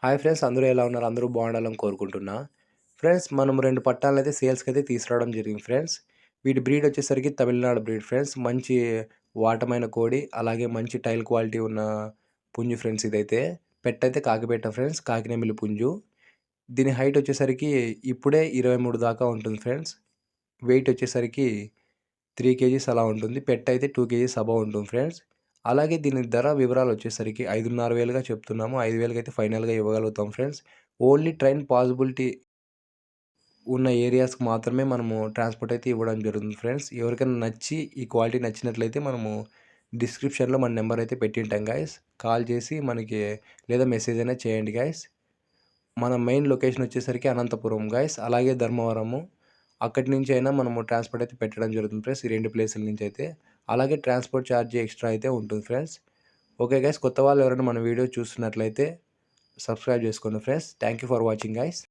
Hi friends, అందరూ ఎలా ఉన్నారు? అందరూ బాగుండాలని కోరుకుంటున్నా. ఫ్రెండ్స్, మనం 2 పట్టాలనైతే సేల్స్‌కైతే తీసుకురావడం జరిగింది ఫ్రెండ్స్. వీటి బ్రీడ్ వచ్చేసరికి తమిళనాడు బ్రీడ్ ఫ్రెండ్స్. మంచి వాటమైన కోడి, అలాగే మంచి టైల్ క్వాలిటీ ఉన్న పుంజు ఫ్రెండ్స్ ఇదైతే. పెట్టయితే కాకిపెట్ట ఫ్రెండ్స్, కాకినెమిలి పుంజు. దీని హైట్ వచ్చేసరికి ఇప్పుడే 23 దాకా ఉంటుంది ఫ్రెండ్స్. వెయిట్ వచ్చేసరికి 3 కేజీస్ అలా ఉంటుంది. పెట్టయితే 2 కేజీస్ అబోవ్ ఉంటుంది ఫ్రెండ్స్. అలాగే దీని ధర వివరాలొచ్చేసరికి 5,500గా చెప్తున్నాము. 5,000కి అయితే ఫైనల్‌గా ఇవ్వగలుగుతాం ఫ్రెండ్స్. ఓన్లీ ట్రైన్ పాసిబిలిటీ ఉన్న ఏరియాస్‌కి మాత్రమే మనము ట్రాన్స్‌పోర్ట్ అయితే ఇవ్వడం జరుగుతుంది ఫ్రెండ్స్. ఎవరికైనా నచ్చి ఈ క్వాలిటీ నచ్చినట్లయితే మనము డిస్క్రిప్షన్‌లో మన నెంబర్ అయితే పెట్టింటాం గైస్. కాల్ చేసి మనకి లేదా మెసేజ్ అయినా చేయండి గైస్. మన మెయిన్ లొకేషన్ వచ్చేసరికి అనంతపురం గైస్. అలాగే ధర్మవరము. అక్కడి నుంచి అయినా మనము ట్రాన్స్‌పోర్ట్ అయితే పెట్టడం జరుగుతుంది ఫ్రెండ్స్. ఈ 2 ప్లేసుల నుంచి అయితే. అలాగే ట్రాన్స్‌పోర్ట్ ఛార్జ్ ఎక్స్‌ట్రా అయితే ఉంటుంది ఫ్రెండ్స్. ఓకే గైస్, కొత్త వాళ్ళు ఎవరైనా మన వీడియో చూస్తున్నట్లయితే సబ్స్క్రైబ్ చేసుకోండి friends. Thank you for watching guys.